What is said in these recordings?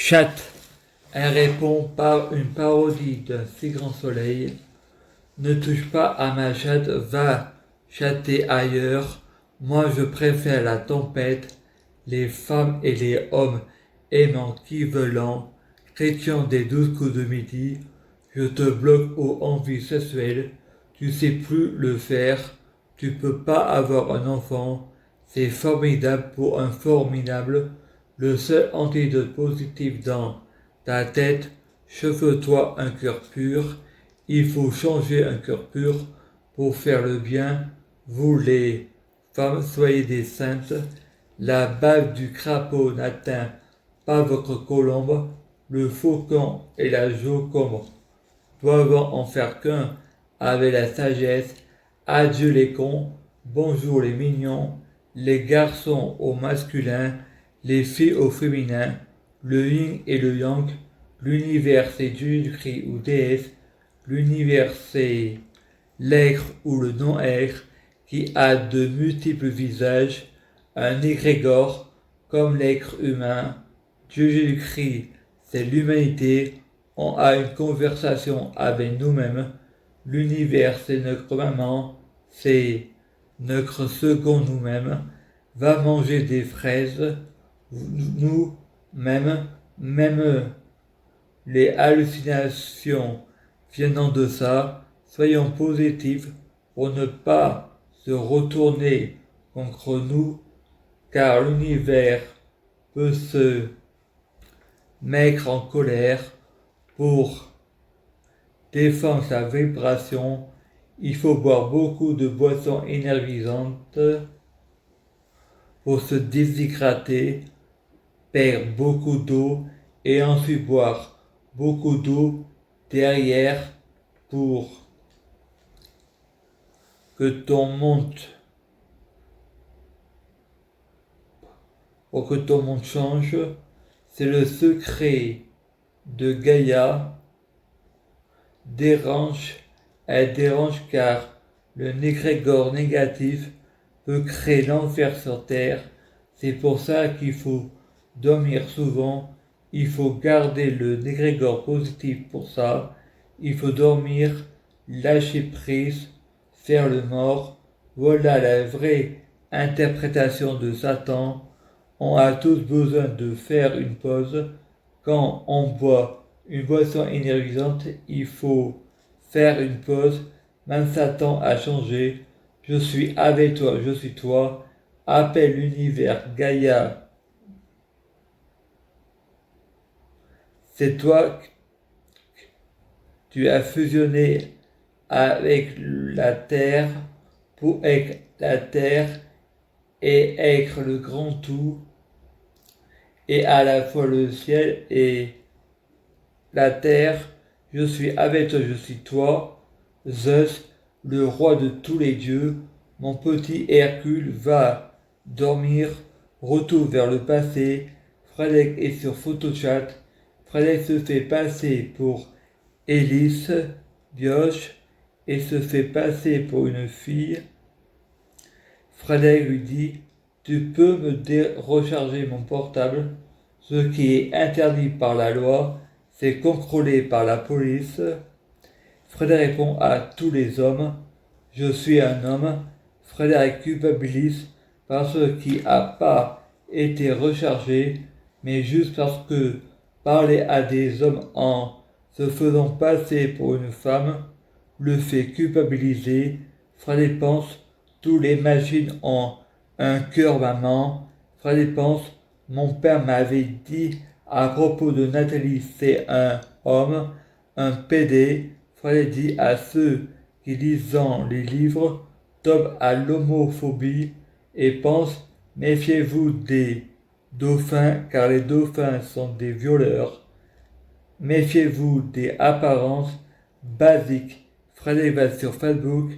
Chatte. Elle répond par une parodie d'un si grand soleil. Ne touche pas à ma chatte, va chatter ailleurs. Moi je préfère la tempête, les femmes et les hommes aimant qui veulent, chrétien des 12 coups de midi. Je te bloque aux envies sexuelles, tu sais plus le faire, tu peux pas avoir un enfant, c'est formidable pour un formidable, le seul antidote positif dans ta tête, chauffe-toi un cœur pur, il faut changer un cœur pur pour faire le bien, vous les femmes soyez des saintes, la bave du crapaud n'atteint pas votre colombe, le faucon et la joconde doivent en faire qu'un avec la sagesse. Adieu les cons, bonjour les mignons, les garçons au masculin, les filles au féminin, le yin et le yang, l'univers c'est Jésus-Christ ou déesse, l'univers c'est l'être ou le non-être qui a de multiples visages, un égrégore comme l'être humain. Dieu Jésus-Christ, c'est l'humanité, on a une conversation avec nous-mêmes. L'univers, c'est notre maman, c'est notre second nous-mêmes. Va manger des fraises, nous-mêmes, même les hallucinations viennant de ça. Soyons positifs pour ne pas se retourner contre nous, car l'univers peut se mettre en colère pour défendre sa vibration. Il faut boire beaucoup de boissons énergisantes pour se déshydrater, perdre beaucoup d'eau et ensuite boire beaucoup d'eau derrière pour que ton monde change. C'est le secret de Gaïa. Elle dérange car le égrégore négatif peut créer l'enfer sur terre. C'est pour ça qu'il faut dormir souvent. Il faut garder le égrégore positif pour ça. Il faut dormir, lâcher prise, faire le mort. Voilà la vraie interprétation de Satan. On a tous besoin de faire une pause. Quand on boit une boisson énergisante, il faut faire une pause. Même Satan a changé. Je suis avec toi, je suis toi. Appelle l'univers Gaïa. C'est toi, tu as fusionné avec la terre pour être la terre et être le grand tout et à la fois le ciel et la terre. Je suis avec toi, je suis toi, Zeus, le roi de tous les dieux. Mon petit Hercule va dormir, retour vers le passé. Frédéric est sur PhotoChat. Frédéric se fait passer pour Élise Bioche et se fait passer pour une fille. Frédéric lui dit: tu peux me recharger mon portable. Ce qui est interdit par la loi, c'est contrôlé par la police. Frédéric répond à tous les hommes: je suis un homme. Frédéric culpabilise parce qu'il n'a pas été rechargé, mais juste parce que parler à des hommes en se faisant passer pour une femme le fait culpabiliser. Frédéric pense: tous les machines ont un cœur maman. Frédéric pense: mon père m'avait dit à propos de Nathalie, c'est un homme, un PD. Frédéric dit à ceux qui lisent les livres, tombent à l'homophobie et pense: méfiez-vous des dauphins, car les dauphins sont des violeurs. Méfiez-vous des apparences basiques. Frédéric va sur Facebook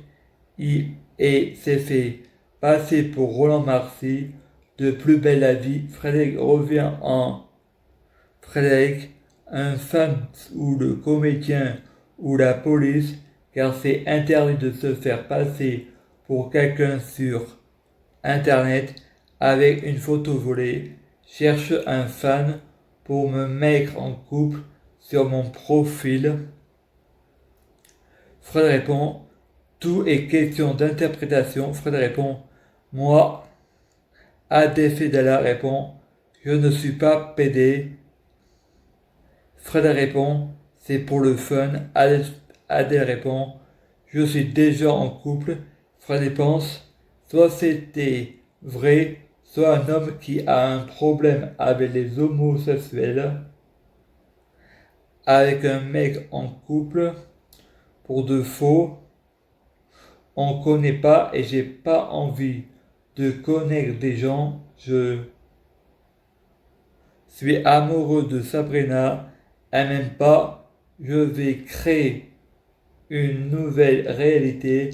et s'est fait passer pour Roland Marcy. De plus belle la vie. Frédéric revient en Frédéric, un fan ou le comédien ou la police, car c'est interdit de se faire passer pour quelqu'un sur Internet avec une photo volée. Cherche un fan pour me mettre en couple sur mon profil. Fred répond, tout est question d'interprétation. Fred répond, moi. Adefedala répond, je ne suis pas pédé. Fred répond, c'est pour le fun. Adèle répond, je suis déjà en couple. Fred pense, soit c'était vrai, soit un homme qui a un problème avec les homosexuels, avec un mec en couple, pour de faux, on connaît pas et j'ai pas envie de connaître des gens, je suis amoureux de Sabrina, elle m'aime pas, je vais créer une nouvelle réalité,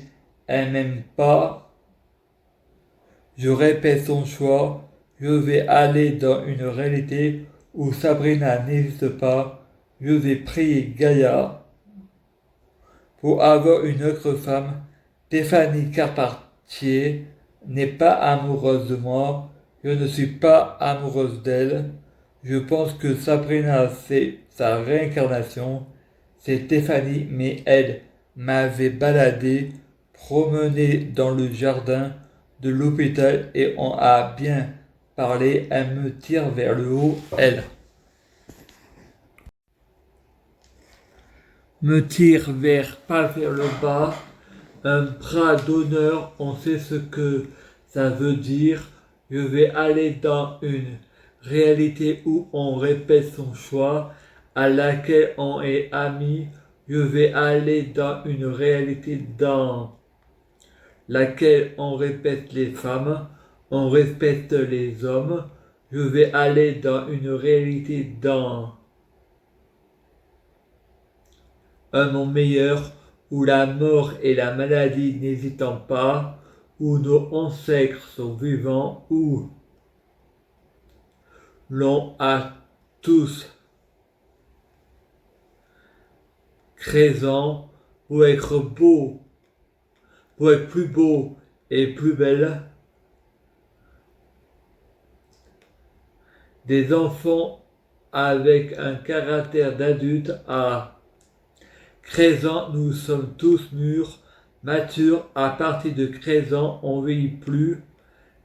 elle m'aime pas, je répète son choix, je vais aller dans une réalité où Sabrina n'existe pas, je vais prier Gaïa pour avoir une autre femme. Stéphanie Carpentier n'est pas amoureuse de moi, je ne suis pas amoureuse d'elle. Je pense que Sabrina c'est sa réincarnation, c'est Stéphanie, mais elle m'avait baladé, promené dans le jardin de l'hôpital et on a bien parlé, elle me tire vers le haut, elle me tire pas vers le bas. Un bras d'honneur, on sait ce que ça veut dire. Je vais aller dans une réalité où on répète son choix, à laquelle on est amis. Je vais aller dans une réalité dans laquelle on répète les femmes, on respecte les hommes. Je vais aller dans une réalité dans un monde meilleur, où la mort et la maladie n'hésitant pas, où nos ancêtres sont vivants, où l'on a tous 13 ans pour être beau, pour être plus beau et plus belle. Des enfants avec un caractère d'adulte à 13 ans, nous sommes tous mûrs, matures. À partir de 13 ans, on ne vieillit plus.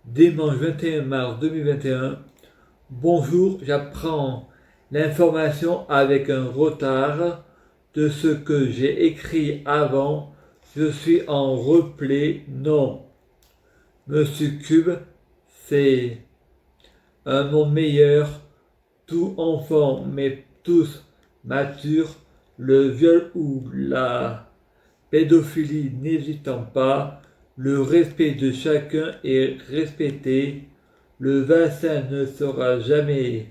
Dimanche 21 mars 2021. Bonjour, j'apprends l'information avec un retard de ce que j'ai écrit avant. Je suis en replay. Non. Monsieur Cube, c'est un monde meilleur. Tout enfant, mais tous matures. Le viol ou la pédophilie n'hésitant pas, le respect de chacun est respecté, le vaccin ne sera jamais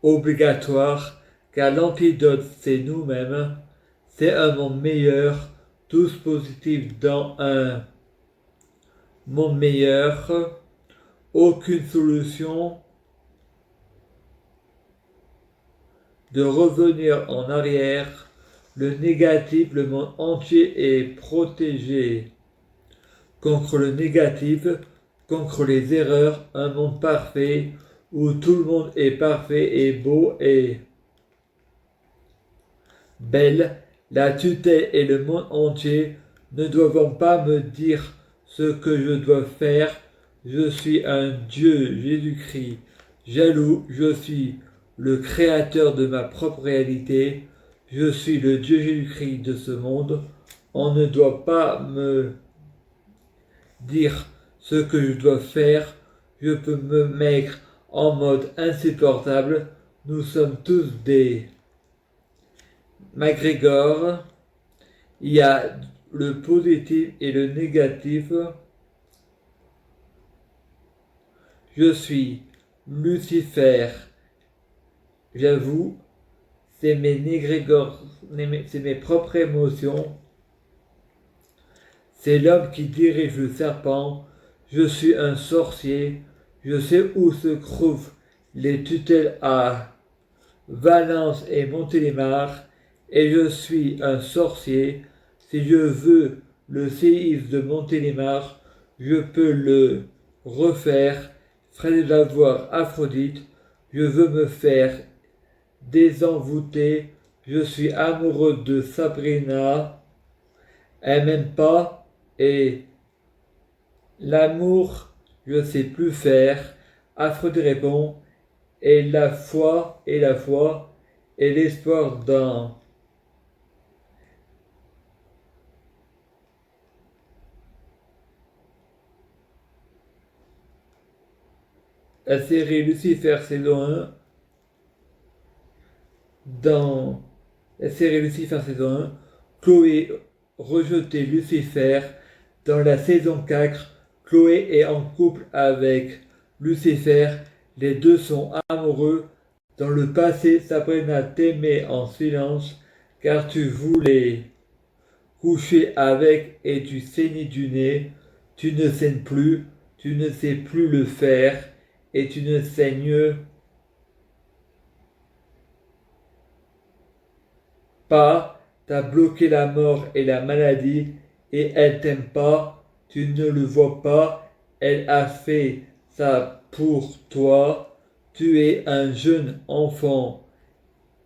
obligatoire, car l'antidote c'est nous-mêmes, c'est un monde meilleur, tous positifs dans un monde meilleur, aucune solution de revenir en arrière, le négatif, le monde entier est protégé contre le négatif, contre les erreurs, un monde parfait où tout le monde est parfait et beau et belle. La tutelle et le monde entier ne doivent pas me dire ce que je dois faire. Je suis un Dieu, Jésus-Christ, jaloux, je suis le créateur de ma propre réalité, je suis le Dieu Jésus-Christ de ce monde. On ne doit pas me dire ce que je dois faire, je peux me mettre en mode insupportable. Nous sommes tous des McGregor. Il y a le positif et le négatif. Je suis Lucifer. J'avoue, c'est mes propres émotions. C'est l'homme qui dirige le serpent. Je suis un sorcier. Je sais où se trouvent les tutelles à Valence et Montélimar. Et je suis un sorcier. Si je veux le séisme de Montélimar, je peux le refaire. Frais d'avoir Aphrodite. je veux me faire désenvoûter, je suis amoureux de Sabrina, elle m'aime pas, et l'amour, je sais plus faire. Aphrodite répond, et la foi, et l'espoir dans la série Lucifer saison 1, dans la série Lucifer saison 1, Chloé rejetait Lucifer. Dans la saison 4, Chloé est en couple avec Lucifer. Les deux sont amoureux. Dans le passé, Sabrina t'aimait en silence car tu voulais coucher avec et tu saignais du nez. Tu ne saignes plus, tu ne sais plus le faire et tu ne saignes pas, t'as bloqué la mort et la maladie, et elle t'aime pas, tu ne le vois pas, elle a fait ça pour toi, tu es un jeune enfant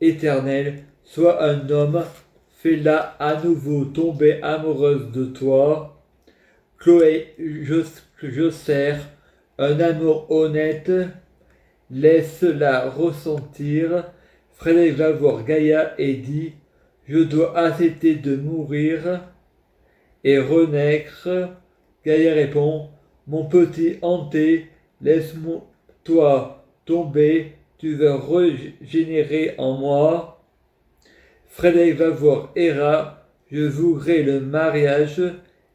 éternel, sois un homme, fais-la à nouveau tomber amoureuse de toi. Chloé, je sers un amour honnête, laisse-la ressentir. Frédéric va voir Gaïa et dit je dois accepter de mourir et renaître. Gaïa répond mon petit hanté, laisse-toi tomber, tu vas régénérer en moi. Frédéric va voir Héra, je voudrais le mariage.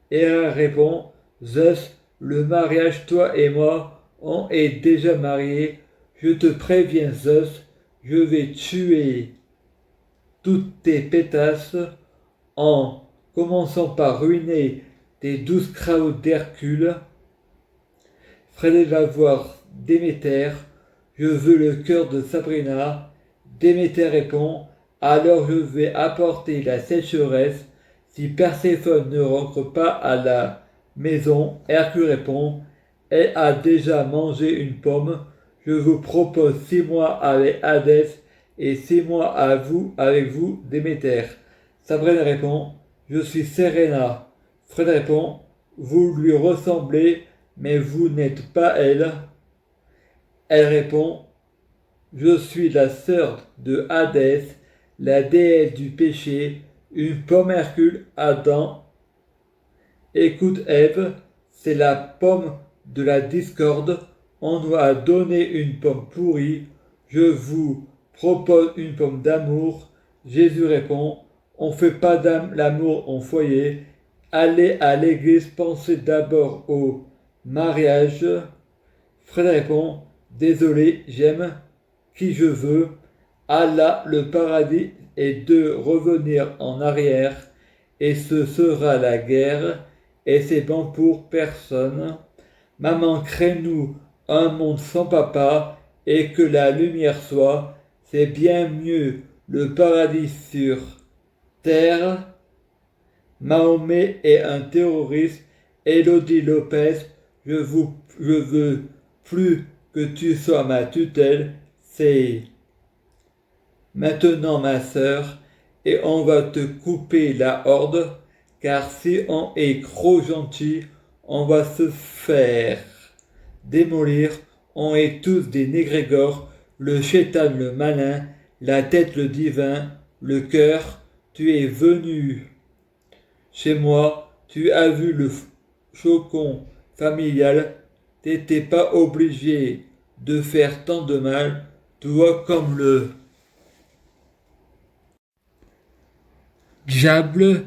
Héra répond Zeus, le mariage, toi et moi, on est déjà mariés. Je te préviens, Zeus, je vais tuer toutes tes pétasses en commençant par ruiner tes 12 crânes d'Hercule. Frédéric va voir Déméter, je veux le cœur de Sabrina. Déméter répond, alors je vais apporter la sécheresse. Si Perséphone ne rentre pas à la maison, Hercule répond, elle a déjà mangé une pomme. Je vous propose 6 mois avec Hadès et 6 mois avec vous, Déméter. Sabrina répond, je suis Serena. Fred répond, vous lui ressemblez, mais vous n'êtes pas elle. Elle répond, je suis la sœur de Hadès, la déesse du péché, une pomme Hercule, Adam. Écoute Ève, c'est la pomme de la discorde, on nous a donné une pomme pourrie, je vous propose une pomme d'amour. Jésus répond, on ne fait pas l'amour en foyer, allez à l'église, pensez d'abord au mariage. Fred répond, désolé, j'aime qui je veux. Allah, le paradis est de revenir en arrière, et ce sera la guerre, et c'est bon pour personne. Maman, crée-nous un monde sans papa, et que la lumière soit, c'est bien mieux le paradis sur terre. Mahomet est un terroriste. Elodie Lopez, je veux plus que tu sois ma tutelle, c'est maintenant ma sœur, et on va te couper la horde, car si on est trop gentil, on va se faire démolir, on est tous des négrégores, le chétan le malin, la tête le divin, le cœur, tu es venu chez moi, tu as vu le chocon familial, t'étais pas obligé de faire tant de mal, toi comme le diable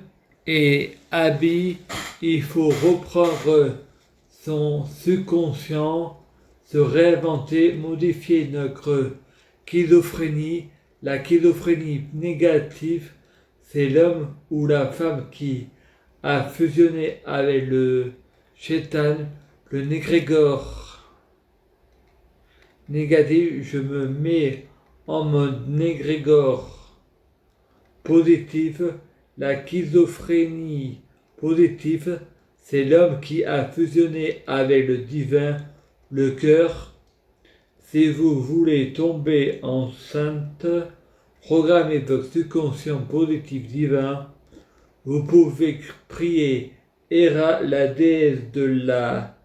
et habille, il faut reprendre son subconscient, se réinventer, modifier notre schizophrénie. La schizophrénie négative, c'est l'homme ou la femme qui a fusionné avec le chétan, le négrégore négatif. Je me mets en mode négrégore positif. La schizophrénie positive, c'est l'homme qui a fusionné avec le divin, le cœur. Si vous voulez tomber enceinte, programmez votre subconscient positif divin. Vous pouvez prier Héra, la déesse de la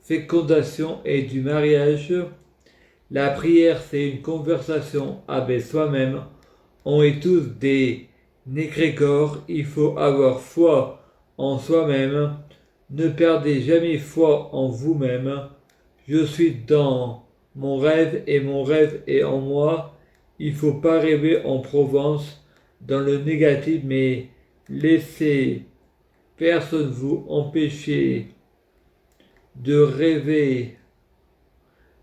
fécondation et du mariage. La prière, c'est une conversation avec soi-même. On est tous des négrégores. Il faut avoir foi en soi-même. Ne perdez jamais foi en vous-même. Je suis dans mon rêve et mon rêve est en moi. Il ne faut pas rêver en Provence dans le négatif, mais laissez personne vous empêcher de rêver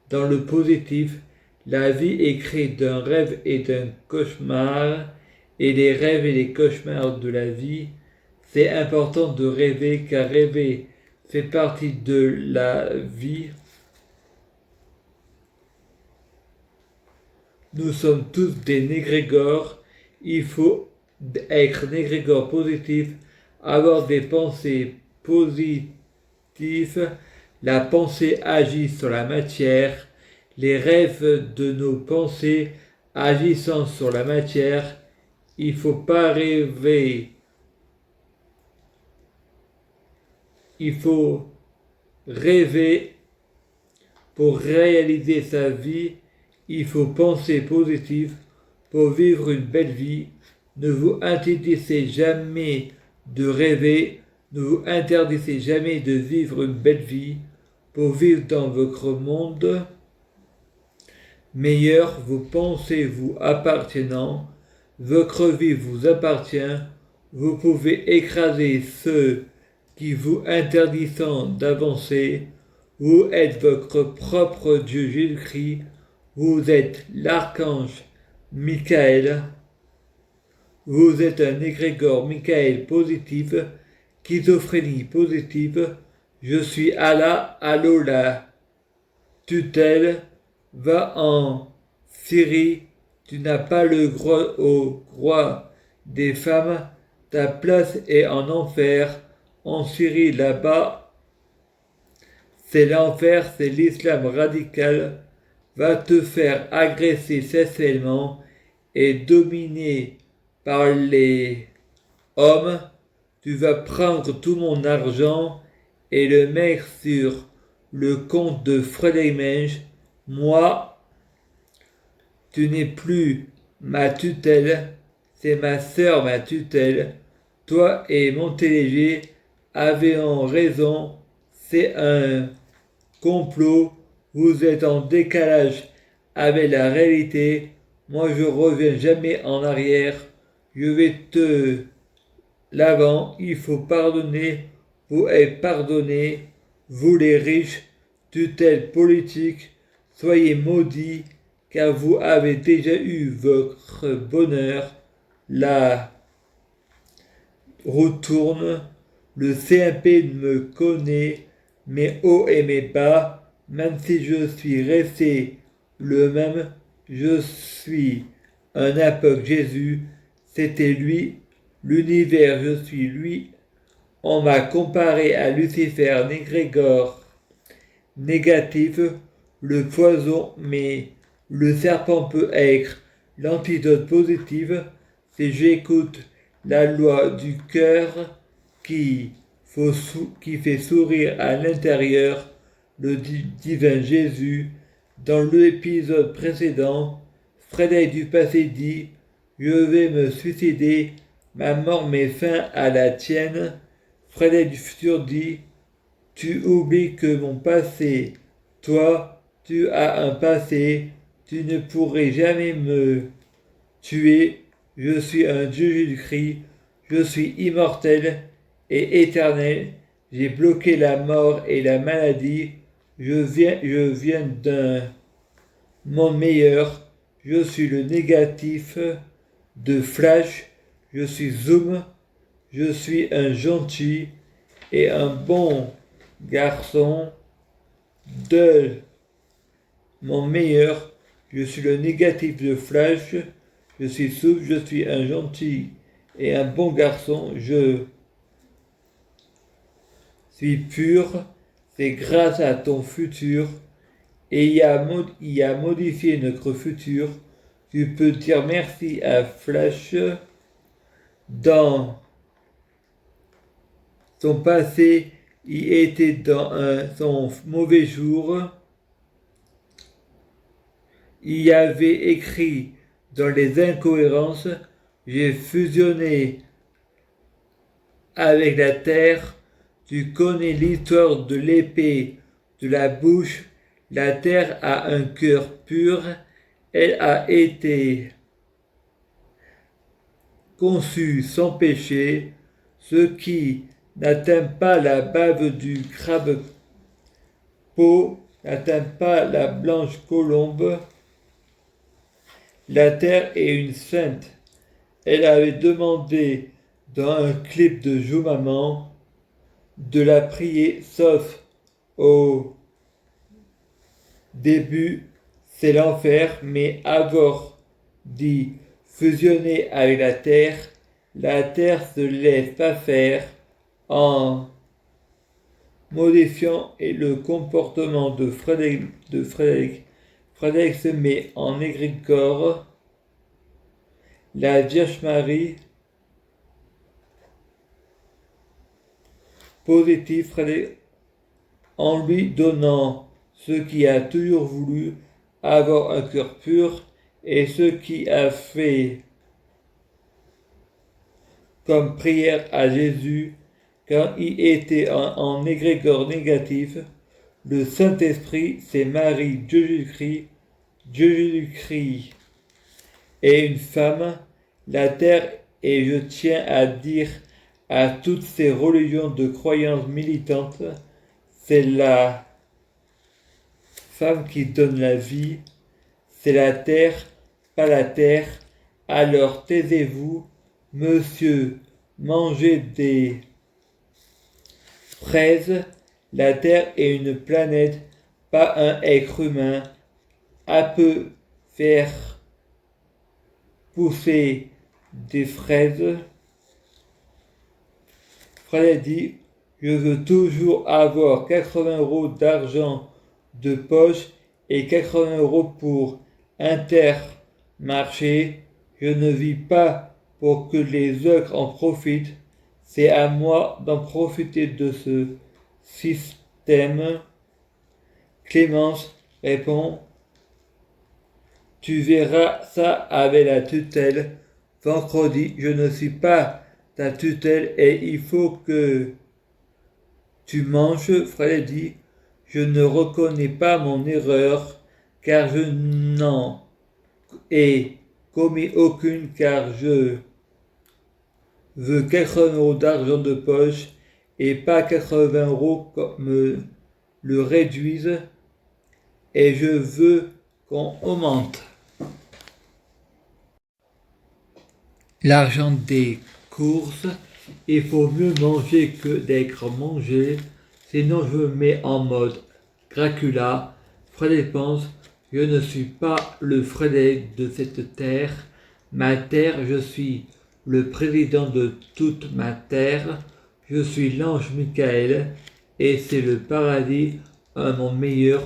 dans le positif. La vie est créée d'un rêve et d'un cauchemar, et les rêves et les cauchemars de la vie, c'est important de rêver, car rêver fait partie de la vie. Nous sommes tous des négrégores. Il faut être négrégore positif, avoir des pensées positives. La pensée agit sur la matière. Les rêves de nos pensées agissant sur la matière. Il ne faut pas rêver. Il faut rêver pour réaliser sa vie. Il faut penser positif pour vivre une belle vie. Ne vous interdisez jamais de rêver. Ne vous interdisez jamais de vivre une belle vie pour vivre dans votre monde meilleur. Vos pensées vous appartenant, votre vie vous appartient. Vous pouvez écraser ceux qui vous interdisent d'avancer. Vous êtes votre propre Dieu Jésus-Christ. Vous êtes l'archange Michael. Vous êtes un égrégore Michael positif, schizophrénie positive. Je suis Allah, allô la tutelle. Va en Syrie, tu n'as pas le droit au roi des femmes. Ta place est en enfer. En Syrie, là-bas, c'est l'enfer, c'est l'islam radical. Va te faire agresser sexuellement et dominer par les hommes. Tu vas prendre tout mon argent et le mettre sur le compte de Frédéric Menge. Moi, tu n'es plus ma tutelle, c'est ma sœur ma tutelle. Toi et Montéléger avions raison, c'est un complot. Vous êtes en décalage avec la réalité. Moi, je reviens jamais en arrière. Je vais te l'avant. Il faut pardonner. Vous êtes pardonné. Vous les riches, tutelle politique, soyez maudits, car vous avez déjà eu votre bonheur. La roue tourne. Le CMP me connaît, mes hauts et mes bas. Même si je suis resté le même, je suis un apôtre Jésus, c'était lui, l'univers, je suis lui. On m'a comparé à Lucifer, Négrégore, négatif, le poison, mais le serpent peut être l'antidote positive si j'écoute la loi du cœur qui fait sourire à l'intérieur le divin Jésus. Dans l'épisode précédent, Frédéric du passé dit « Je vais me suicider, ma mort met fin à la tienne ». Frédéric du futur dit « Tu oublies que mon passé, toi, tu as un passé, tu ne pourrais jamais me tuer, je suis un Dieu Jésus-Christ, je suis immortel et éternel, j'ai bloqué la mort et la maladie. Je viens d'un monde meilleur. Je suis le négatif de Flash. Je suis Zoom. Je suis un gentil et un bon garçon de mon meilleur. Je suis le négatif de Flash. Je suis Zoom. Je suis un gentil et un bon garçon. Je suis pur. C'est grâce à ton futur et y a modifié notre futur. Tu peux dire merci à Flash dans son passé. Il était dans son mauvais jour. Il y avait écrit dans les incohérences, j'ai fusionné avec la terre. Tu connais l'histoire de l'épée, de la bouche. La terre a un cœur pur. Elle a été conçue sans péché. Ce qui n'atteint pas la bave du crabe peau, n'atteint pas la blanche colombe. La terre est une sainte. Elle avait demandé dans un clip de Joe Maman de la prier, sauf au début, c'est l'enfer, mais avoir dit fusionner avec la terre se laisse pas faire en modifiant le comportement de Frédéric. Frédéric se met en égrégore. La Vierge Marie positive en lui donnant ce qui a toujours voulu avoir un cœur pur et ce qui a fait comme prière à Jésus quand il était en égrégore négatif. Le Saint-Esprit, c'est Marie, Dieu Jésus-Christ est une femme, la terre, et je tiens à dire à toutes ces religions de croyances militantes, c'est la femme qui donne la vie, c'est la terre, pas la terre. Alors taisez-vous, monsieur, mangez des fraises. La terre est une planète, pas un être humain. À peu faire pousser des fraises. Fred dit, je veux toujours avoir 80 € d'argent de poche et 80 € pour Intermarché. Je ne vis pas pour que les autres en profitent. C'est à moi d'en profiter de ce système. Clémence répond, tu verras ça avec la tutelle. Vendredi, je ne suis pas ta tutelle et il faut que tu manges. Fred dit, je ne reconnais pas mon erreur car je n'en ai commis aucune car je veux 80 € d'argent de poche et pas 80 € qu'on me le réduise et je veux qu'on augmente l'argent des courses. Il faut mieux manger que d'être mangé, sinon je me mets en mode Dracula. Frédéric pense, je ne suis pas le Frédéric de cette terre. Ma terre, je suis le président de toute ma terre. Je suis l'ange Michael et c'est le paradis à mon meilleur.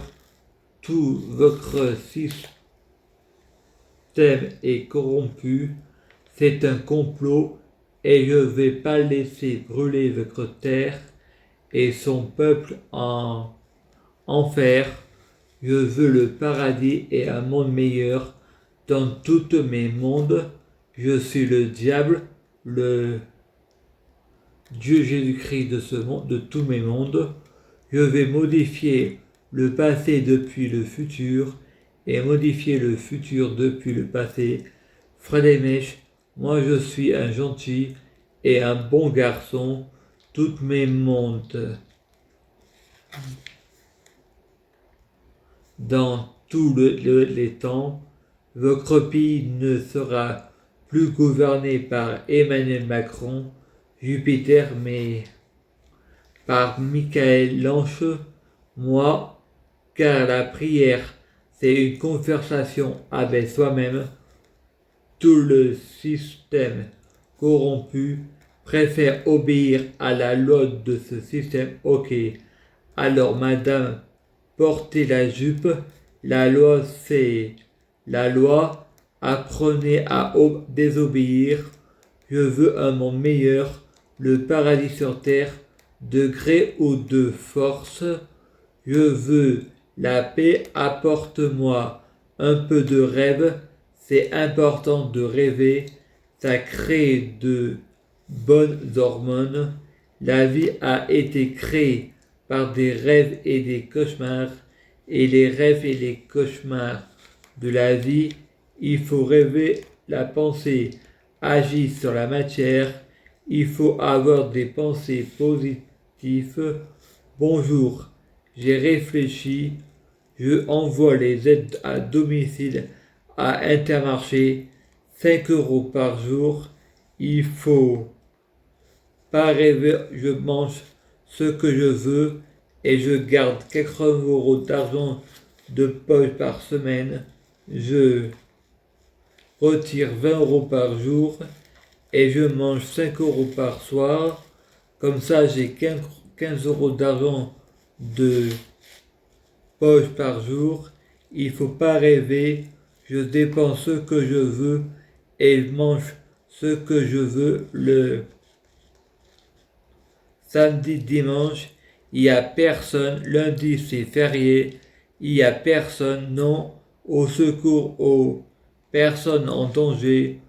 Tout votre système est corrompu. C'est un complot et je ne vais pas laisser brûler votre terre et son peuple en enfer. Je veux le paradis et un monde meilleur dans tous mes mondes. Je suis le diable, le Dieu Jésus-Christ de ce monde, de tous mes mondes. Je vais modifier le passé depuis le futur et modifier le futur depuis le passé. Fred et Mèche, moi je suis un gentil et un bon garçon. Toutes mes mondes dans tous les temps. Votre pays ne sera plus gouverné par Emmanuel Macron, Jupiter, mais par Michael Lanche, moi, car la prière, c'est une conversation avec soi-même. Tout le système corrompu préfère obéir à la loi de ce système. Ok, alors Madame portez la jupe, la loi c'est la loi, apprenez à désobéir, je veux un monde meilleur, le paradis sur terre, de gré ou de force, je veux la paix, apporte-moi un peu de rêve, c'est important de rêver, ça crée de bonnes hormones, la vie a été créée par des rêves et des cauchemars, et les rêves et les cauchemars de la vie, il faut rêver la pensée agit sur la matière, il faut avoir des pensées positives. Bonjour, j'ai réfléchi, je envoie les aides à domicile à Intermarché, 5 € par jour, il faut pas rêver, je mange ce que je veux et je garde 80 € d'argent de poche par semaine, je retire 20 € par jour et je mange 5 € par soir. Comme ça, j'ai 15 € d'argent de poche par jour. Il faut pas rêver. Je dépense ce que je veux et je mange ce que je veux. Le samedi, dimanche, il n'y a personne. Lundi, c'est férié. Il n'y a personne. Non. Au secours aux personnes en danger.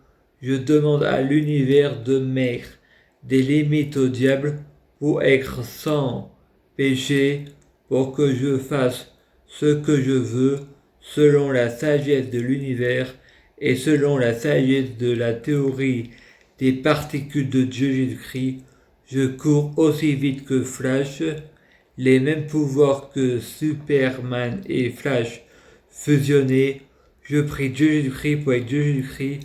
Je demande à l'univers de mettre des limites au diable pour être sans péché, pour que je fasse ce que je veux selon la sagesse de l'univers et selon la sagesse de la théorie des particules de Dieu Jésus-Christ. Je cours aussi vite que Flash, les mêmes pouvoirs que Superman et Flash fusionnés. Je prie Dieu Jésus-Christ pour être Dieu Jésus-Christ,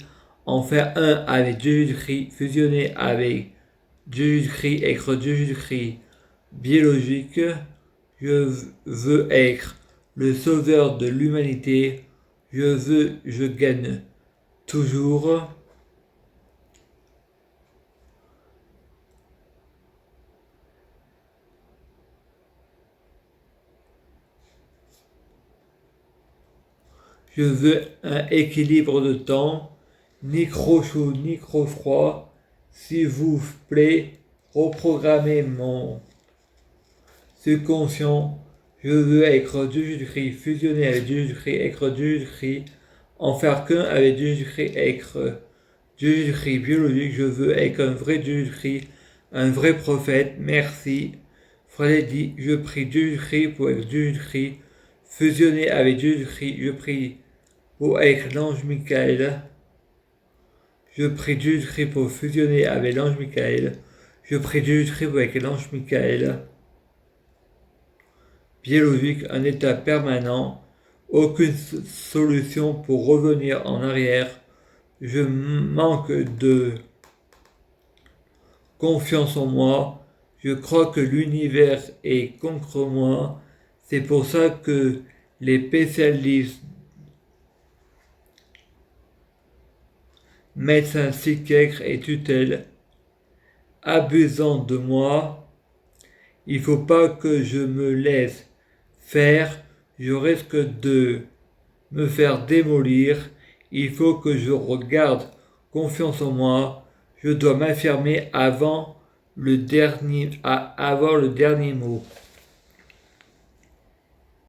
en faire un avec Dieu Jésus-Christ, fusionner avec Dieu Jésus-Christ, être Dieu Jésus-Christ biologique. Je veux être le sauveur de l'humanité. Je gagne toujours. Je veux un équilibre de temps, ni trop chaud, ni trop froid. S'il vous plaît, reprogrammez mon subconscient. Je veux être Dieu Jésus-Christ, fusionner avec Dieu Jésus-Christ, être Dieu Jésus-Christ, en faire qu'un avec Dieu Jésus-Christ, être Dieu Jésus-Christ biologique. Je veux être un vrai Dieu Jésus-Christ, un vrai prophète. Merci. Freddy dit, je prie Dieu Jésus-Christ pour être Dieu Jésus-Christ, fusionner avec Dieu Jésus-Christ. Je prie pour être l'ange Michael. Je prie Dieu Jésus-Christ pour fusionner avec l'ange Michael. Je prie Dieu Jésus-Christ pour être l'ange Michael. Biologique, un état permanent, aucune solution pour revenir en arrière. Je manque de confiance en moi. Je crois que l'univers est contre moi. C'est pour ça que les spécialistes, médecins, psychiatres et tutelles, abusant de moi, il ne faut pas que je me laisse faire, je risque de me faire démolir, il faut que je regarde confiance en moi, je dois m'affirmer avant avoir le dernier mot.